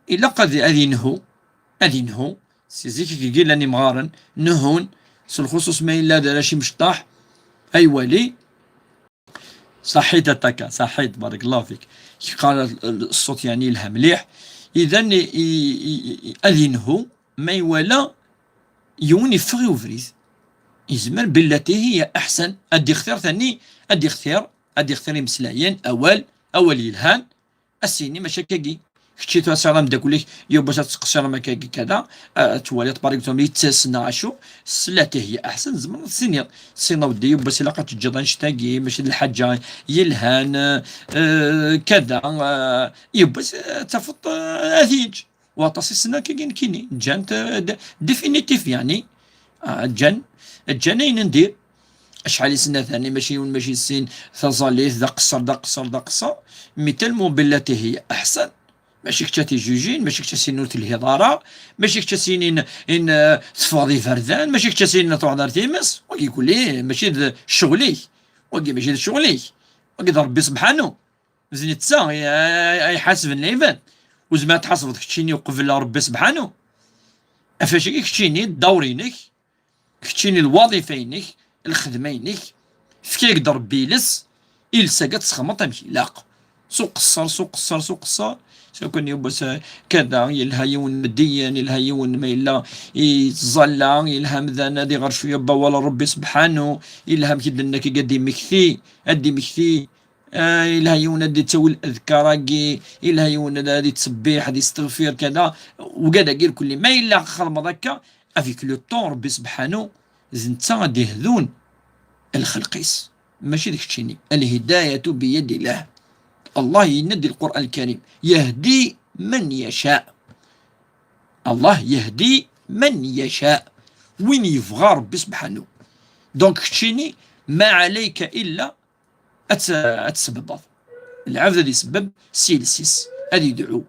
إلا قد أذنه سيزيك كي لاني مغارن نهون سالخصوص ما إلا دار شي مشطاح أي ولي صحيت التكا صحيت بارك الله فيك قال الصوت يعني لها مليح. إذن أذنه ما ولا يوني فغي وفريز يزمر بالتي هي أحسن. أدي اختيار ثاني أدي اختيار مسلايين أول يلهان السيني مشاكاكي كتشي توسع مداكوليك يو باش تقصر مكاكي كذا توالي تبارك توملي تسنى عشو سلاتي هي أحسن زمر السينة ودي يو باش لاقا تجدان شتاقي ماشي الحاجة يلهان كذا يو باش تفط أثيج وطاسي السنة كيني جان ديفينيتيف يعني الجانين ندير اشحال سنة ثاني ماشي السين ثظليث ذا قصر مثل بالتي هي احسن. ماشي كتاتي جوجين، ماشي كتاسين نوت الهضاره، ماشي كتاسين ان تفاضي فردان، ماشي كتاسين تروح تيمس وكي يقول لي ماشي شغلي ماشي شغلي ربي سبحانه زين تسا يحاسب العباد وزما تحاسب كتشيني وقف ربي سبحانه افاش كتشيني دورينك كتشيني الوظيفينك الخدمينك فكيك ضربي لس إلسا تسخمط تمشي لاق سوق قصر سيكون يبس كذا يلها يون مديا يلها يون ما إلا يتظلى يلها مذانا دي غير شوية ولا ربي سبحانه يلها مكيد انك قدي مكثي إلها يون أدي تسوي الأذكار إلها يون أدي تسبيح أدي تستغفر كذا وقادا قيل كل ما إلا خرم ذكا أفيك لو طون ربي سبحانه زنتا غادي يهذون الخلقيس ماشي ديك الشيني. الهداية بيد الله يندي القرآن الكريم يهدي من يشاء، الله يهدي من يشاء وين يبغى ربي سبحانه. دونك كتشيني ما عليك إلا أتسبب العبد اللي يسبب سيلسيس هذه يدعو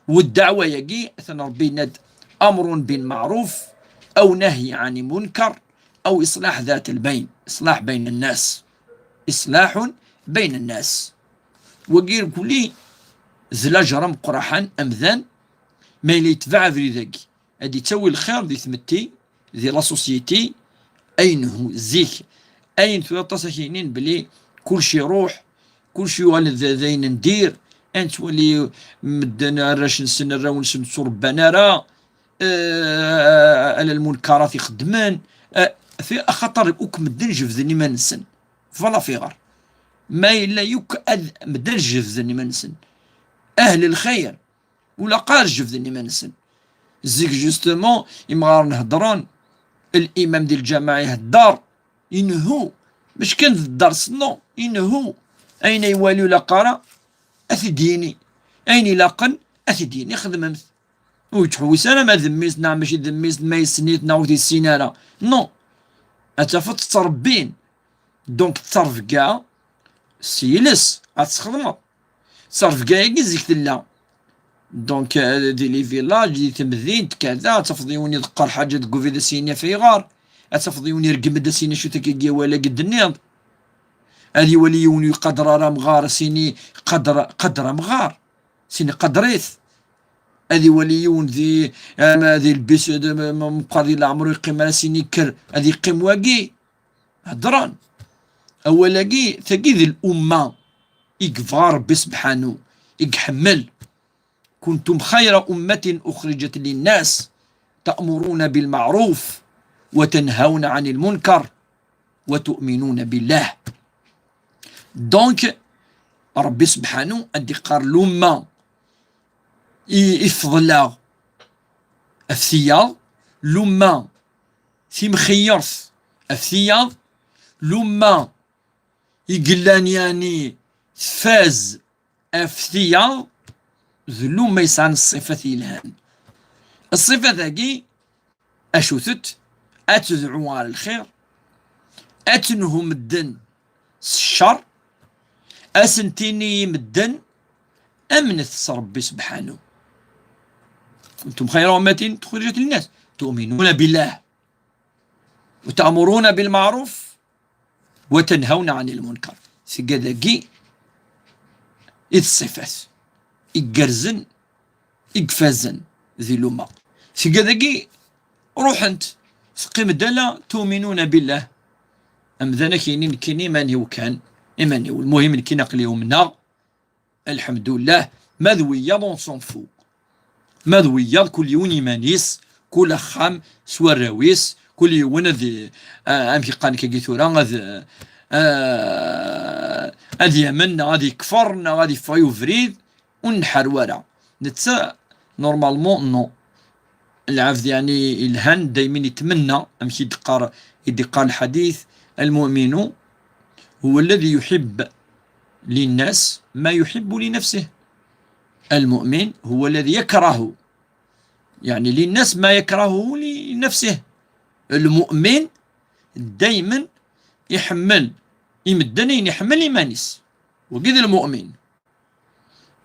والدعوة يجي أثنى ربي ند أمر بالمعروف أو نهي عن منكر أو إصلاح ذات البين، إصلاح بين الناس وقير كلي زلا جرم قرحان أمذان ما اللي يتبع في ذاك هذه تسوي الخير ذي ثمتي ذي لا سوسيتي أينه زيك أين تصحينين بلي كل شي روح كل شي والد ذين ندير أنت ولي مدنا راش نسن الراون نسن ربنا راه على المنكرات يخدمان في خطر أوك مدنج في ذني ما نسن فلا فيغر ما إلا يك مدنج في ذني ما نسن أهل الخير ولا قارج في ذني ما نسن زيك جوستومون إما نهضرون الإمام ديال الجماعة يهدر ينهو باش كان في الدرس نو ينهو أين يوالي لا قرا أثي ديني أين لاقن أثي ديني خدم ويتحوس أنا ما ذميتنا ماشي ذميت ما يسنيتنا وتي السينارة نو أتفت تربين دونك تصرف كاع سيلس أتخدمو تصرف كاع يزيك تلا دونك دي لي فيلاج دي تمذين كذا تفضيوني دقر حاجة تقول في سينيا في غار أتفضيوني رقم دا سينيا شو تكيكي ولا قد النيض هذي وليوني قدر راه مغار سيني قدر مغار سيني قدريث هذي وليون ذي هذي البيس مقاضي العمر يقيم على سيني كر هذي يقيم واقي هدران أولاقي ثقي ذي الأمة إقفار بسبحانه إقحمل كنتم خير أمة أخرجت للناس تأمرون بالمعروف وتنهون عن المنكر وتؤمنون بالله دونك ربي سبحانه أدي قار الأمة يفضل الثياب الأمة في مخيرث الثياب الأمة يقلان يعني فاز الثياب ذلو ما يسعن الصفة الهان الصفة ذاكي أشوثت أتدعو على الخير أتنهم مدن الشر أسنتيني مدن أمنت ربي سبحانه كنتم خير أمة أخرجت للناس تؤمنون بالله وتأمرون بالمعروف وتنهون عن المنكر سيقاداكي إذ الصفات إقرزن إقفازن ذي الأمة سيقاداكي روح أنت سقيم دالا تؤمنون بالله أم ذانا كينين كيني ماني وكان إيماني المهم كي نقليو منا الحمد لله ماذويا دون سون فو ماذويا كل يوم إيمانيس كل خام سوا الراويس كل يوم ذي أمشي قان كي ثورا هذي يمنا هذي كفرنا هذي فايو فريد ونحر ورا نتسا نورمالمون نو العفد يعني الهن دايما يتمنى أمشي يدقار الحديث المؤمن هو الذي يحب للناس ما يحب لنفسه المؤمن هو الذي يكره يعني للناس ما يكرهه لنفسه المؤمن دايما يحمل يمدنين يحمل إيمانيس وقيد المؤمن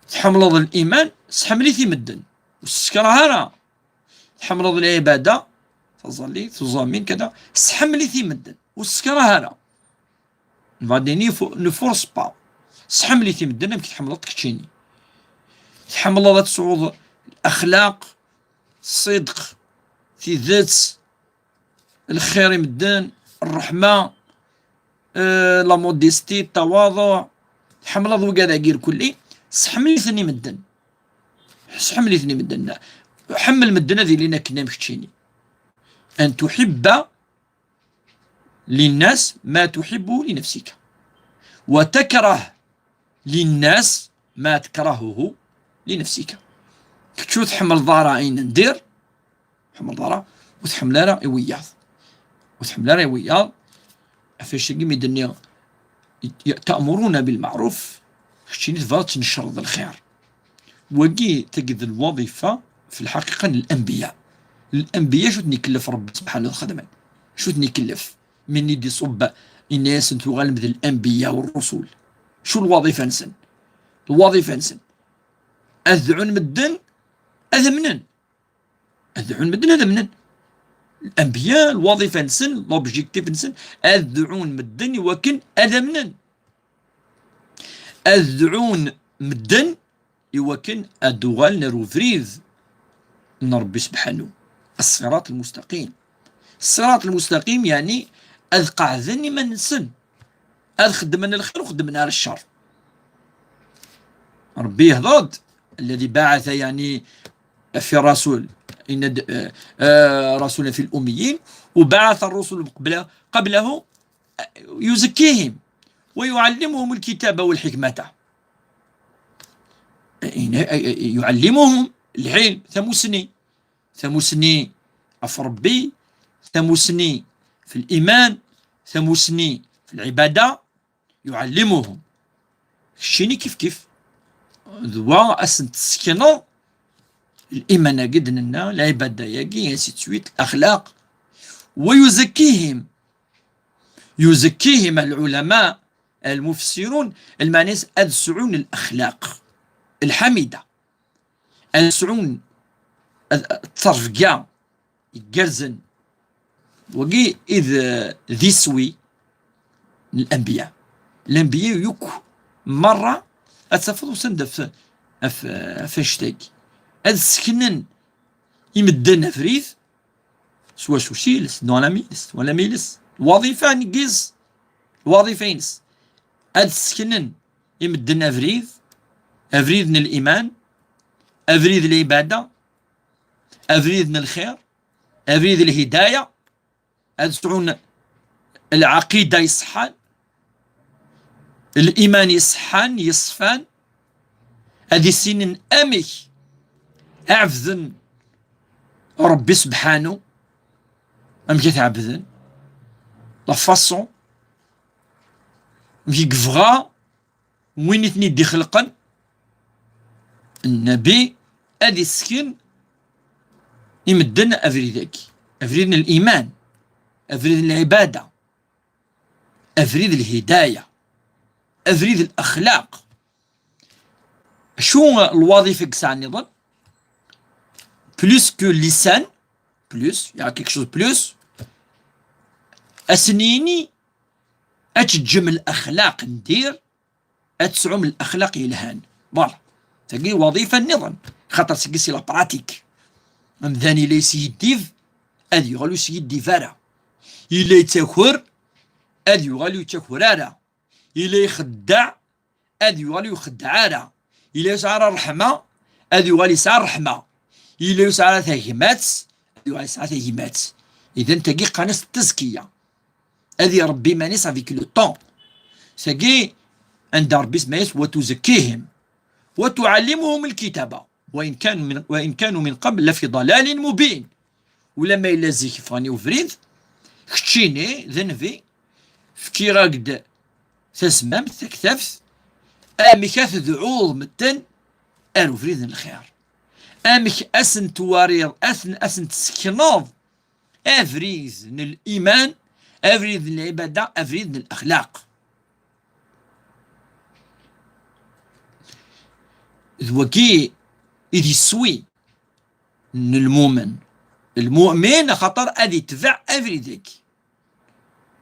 تحمل الإيمان سحملي تمدن وسكرها راه تحمل العبادة تظلي تظامين كذا سحملي تمدن وسكرها راه بعدين نفورس با سحملي تمدن يمكن تحملت كتشيني تحمل الله تصعود الأخلاق الصدق في ذات الخير يمدن الرحمة لا موديستي التواضع تحمل الله كذا غير كلي سحملي ثني مدن سحملي ثني مدن حمل مدن هذه لينا كنا مكتشيني أن تحب للناس ما تحب لنفسك وتكره للناس ما تكرهه لنفسك كتشو تحمل ضارة أين ندير تحمل ضارة وتحمل راه وياض وتحمل راه وياض فاش كيما الدنيا تأمرون بالمعروف كتشيني تفضل نشر الخير وكي تجد الوظيفة في الحقيقة الأنبياء شو تنكلف رب سبحانه الخدمة شو تنكلف من يدي صب الناس تغلب ذي الأنبياء والرسول شو الوظيفة نسن الوظيفة نسن أذعن مدن أذمنن أذعن مدن أذمنن الأنبياء الوظيفة نسن لوبجيكتيف نسن أذعون مدن وكن أذمنن أذعون مدن يوكن أدوغال نروفريز من ربي سبحانه الصراط المستقيم الصراط المستقيم يعني أذقع ذني من نسن أخدم من الخير وخدم من الشر ربي يهضد الذي بعث يعني في الرسول إن رسولا في الأميين وبعث الرسل قبله يزكيهم ويعلمهم الكتاب والحكمة يعلمهم العلم 8 سنين ثموسني في ربي، ثموسني في الإيمان، ثموسني في العبادة، يعلمهم شيني كيف ذوا أسن تسكنو الإيمان قدنا العبادة يجي سيتويت الأخلاق، ويزكيهم العلماء المفسرون المعنيس أدسعون الأخلاق الحميدة، أدسعون الطرف كاع يقرزن وقي إذ ذي سوي الأنبياء يوك مرة أتفضل سند في شتاك أدسكنن يمدن فريث سوا سوسيلس ولا ميلس وظيفة نقيز وظيفينس أدسكنن يمدن أفريد الإيمان، أفريد العبادة، أفريد الخير، أفريد الهداية، أدسعون العقيدة يصحان، الإيمان يصحان يصفان، هذه السنين أمي أعفذن ربي سبحانه أم كتعبذن لا فاسون مشي كفغا وين يتني دي خلقا النبي أدي السكن يمدن أفريدك، أفريد الإيمان، أفريد العبادة، أفريد الهداية، أفريد الأخلاق. شو الوظيفة كسا النظام؟ بلوس كو اللسان، بلوس يا كيك شوز بلوس أسنيني أتجم الأخلاق ندير، أتسعم الأخلاق يلهان بار تقي وظيفة النظام خاطر سكسي لا براتيك أمذاني لي سيديف أدي غالو سيدي فارا إلا يتاكور أدي غالو يتاكورارا، إلا يخدع أدي غالو يخدعارا، إلا يسعر الرحمة أدي غالو يسعر الرحمة، إلا يسعر ثاهمات أدي غالو يسعر ثاهمات. إذا تقي قناص التزكية أدي ربي مانيس افيك لو طون ساقي عند ربي سمايس وتزكيهم وتعلمهم الكتابة وإن كانوا من قبل لفي ضلال مبين. ولما إلا زيك فاني وفريد كتشيني ذنفي فكي راقد تسمم تكتفت أمي كاث عوض متن أرو فريد الخير، أمك أسن تواريض أسن تسكنوض أفريز الإيمان، أفريد العبادة، أفريد الأخلاق. ذوكي إذ يسوي المؤمن خطر أذي تبع أفريدك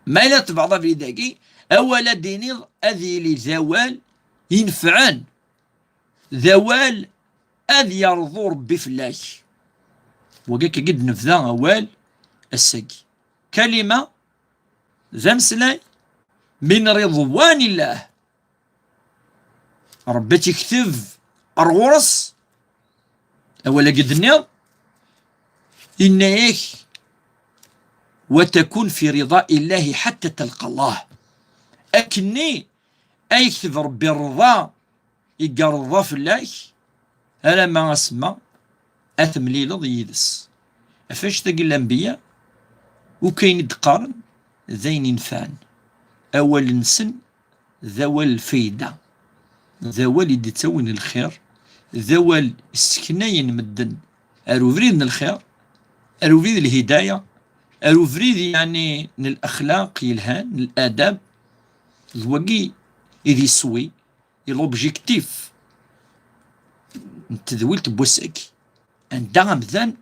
ما إلا تبع أفريدك أولا ديني أذي لزوال ينفعان ذوال أذي يرضو ربي فلاش وكيك قد نفذا أوال السقي كلمة زمسلاي من رضوان الله ربي تكتب الغرس أولا قد النظ إنك وتكون في رضاء الله حتى تلقى الله أكني أيكتب ربي الرضا يقى رضا في الله ألا ما أسمى أثملي لض يدس أفاش تقي الأنبياء وكاين يتقارن ذين ينفعن أول نسن ذوال الفايدة ذوال يدي تسوين الخير ذوال السكنين مدن أرو فريد الخير أرو فريد الهداية أرو فريد يعني الأخلاق يلهان الآداب ذوقي إذ يسوي الأوبجيكتيف تذويل تبوسك عندها مثلا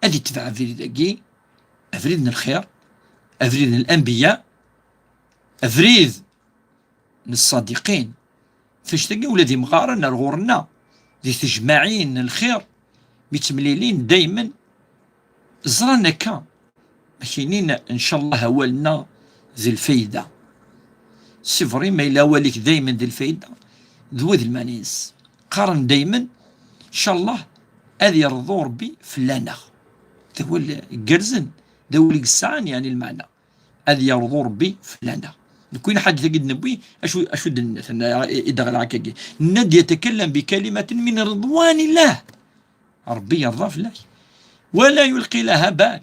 أدي تفع فريد أفريد الخير أفريد الأنبياء أفريد الصادقين فاش تلقى ولادي مغارنا الغورنا ذي تجمعين الخير متمليلين دايما زرانا كا ماشيين ان شاء الله هوالنا ذي الفايدة سفري ما إلا والك دايما ذي الفايدة ذوذ المانيس قارن دايما ان شاء الله هذي يرضو ربي فلانا ذو القرزن ذو القسعان يعني المعنى هذي يرضو ربي فلانا كل حد تجد نبوي أشو دنت إذا غلعك الند يتكلم بكلمة من رضوان الله ربي يرضى في الله ولا يلقي لها بال.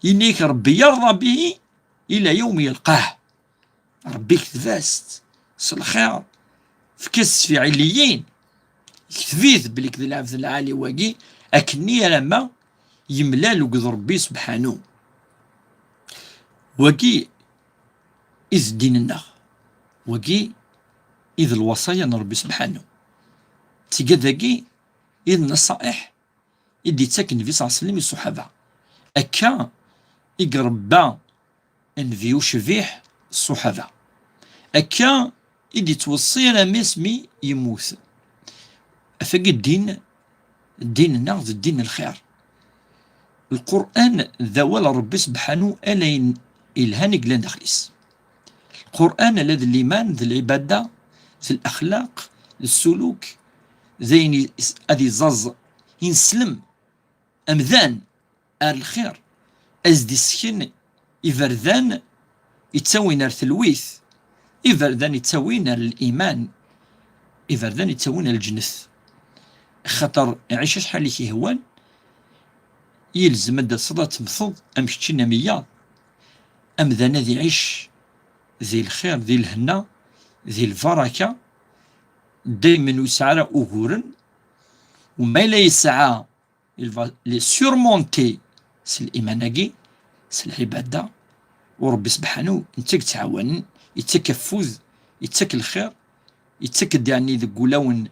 إنيك ربي يرضى به إلى يوم يلقاه. ربي كتفاست الخير في كس في عليين كتفيث بلي كذا العبد العالي واقي أكني لما يملال وقذ ربي سبحانه واقي إذ ديننا واقي إذ الوصايا ربي سبحانه تيقاذاكي إذ النصائح إدي تاك النبي صلى الله عليه وسلم الصحابة أكا إقربا انفيو شفيح الصحابة أكا إدي توصينا ميسمي يموت أفاقي الدين النغض الدين الخير. القرآن ذوال ربي سبحانه ألا إلهاني قلان داخليس. القرآن الذي الإيمان ذي العبادة ذي الأخلاق ذي السلوك ذي أذي زاز ينسلم أمذان الخير أزدي سكن إفردان يتسوين الثلويث إفردان يتسوين الإيمان إفردان يتسوين الجنث. خطر عيش شحال كيهوان يلزم مدى صلاة مفض أمشتشينا مياه أمذان ذي عيش ذي الخير ذي الهنا ذي البركة دايما يسعى أغورا وما لا يسعى لي سورمونتي سي الإيماناكي سي العبادة وربي سبحانه يتاك تعاون يتاك فوز يتاك الخير يتاك يعني ذي قلاون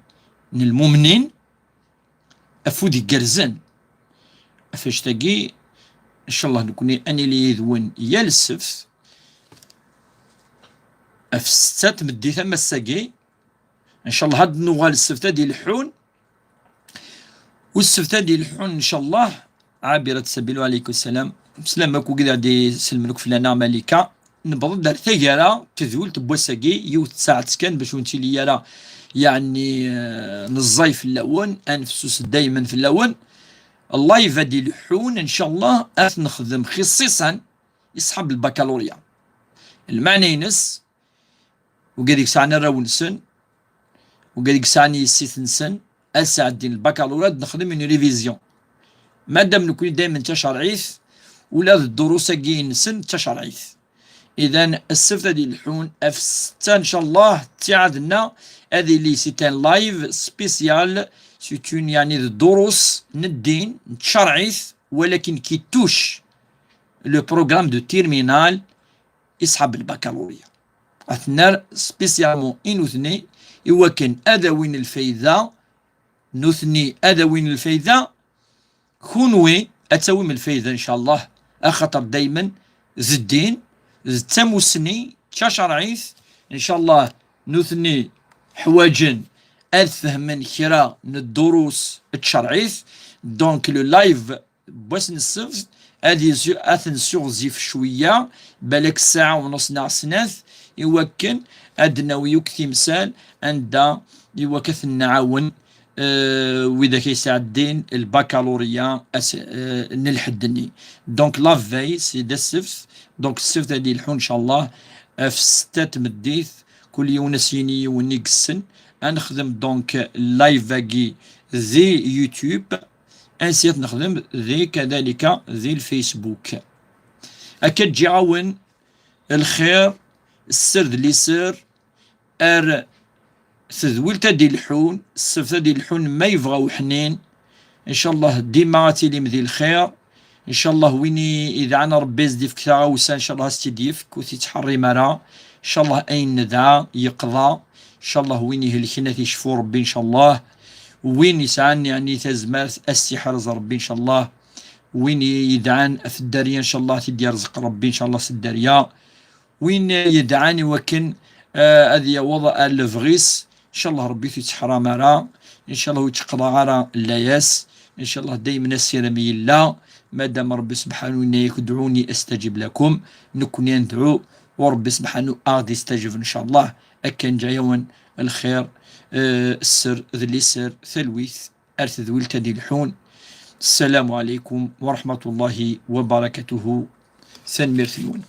المؤمنين أفودي قرزان أفاش تاقي إن شاء الله نكوني أني لي يذون يالسف أفستات مدي ثم الساقي إن شاء الله هاد نوغال السفتة ديال الحون والسفتة ديال الحون إن شاء الله عابرة السبيل وعليكم السلام سلامك وكذا دي سلملك فلانا مالكة نبض دار ثقالة تذول تبوا ساقي يوت ساعة كان باش ونتي لي يرى يعني نزاي في اللون أنفسوس دايما في اللون الله يفادي الحون إن شاء الله نخدم خصيصا يصحاب البكالوريا المعنى ينس وقالك ساعنا راو نسن وقالك ساعني السيت نسن أساعد الدين البكالوريا نخدم من ريفيزيون مادام نكون دايما تشرعيث ولا الدروس كي نسن تشرعيث. إذا السفتة ديال الحون أفستا إن شاء الله تعادنا هذه اللي سيتان لايف سبيسيال سيتون يعني الدروس ندين تشرعيث ولكن كي توش لو بروغرام دو تيرمينال يصحاب البكالوريا أثناء سبيسيالمون إنوثني إوا كان أدوين الفايدة نثني أدوين الفايدة كونوي أتسوي من الفايدة إن شاء الله أخطر دايما زدين تموسني تشرعيث إن شاء الله نثني حواجن أفهم كرا من الدروس التشرعيث دونك لو لايف بوسن السفت هذه أثن سيغزيف شوية بالك ساعة ونص ناس يوكن أدنى ويكثي مثال عند يوكث النعاون وإذا كيساعدين البكالوريا نلحدني دونك لافاي سي دا السفت دونك السفت هادي الحون إن شاء الله في ستات مديث كل يونسيني ونيكسن نخدم دونك لايفاكي ذي يوتيوب انسيت نخدم ذي كذلك ذي الفيسبوك هكا تجي عاون الخير السرد اللي سر تذويلتا ديال الحون السفته ديال الحون ما يبغاو حنين ان شاء الله ديما تيلي مذي الخير ان شاء الله ويني اذا عنا ربي يزدي فيك تعاوسا ان شاء الله استديفك وتتحري مرا ان شاء الله اين ندعى يقضى ان شاء الله ويني هلكنا تيشفو ربي ان شاء الله وين يسعان يعني تزمات استحرز ربي ان شاء الله وين يدعان في الدارية ان شاء الله تدي رزق ربي ان شاء الله في الدارية وين يدعاني وكن هذه وضع الفغيس ان شاء الله ربي تتحرى مرا ان شاء الله ويتقضى غارة اللاياس ان شاء الله دايما السلامي الله مادام ربي سبحانه إنك ادعوني استجب لكم نكون ندعو وربي سبحانه غادي يستجب ان شاء الله اكن جايون الخير السر ذلي سر ثلويث ارث ذويلتا ديال الحون. السلام عليكم ورحمة الله وبركاته. سنمير ثلون.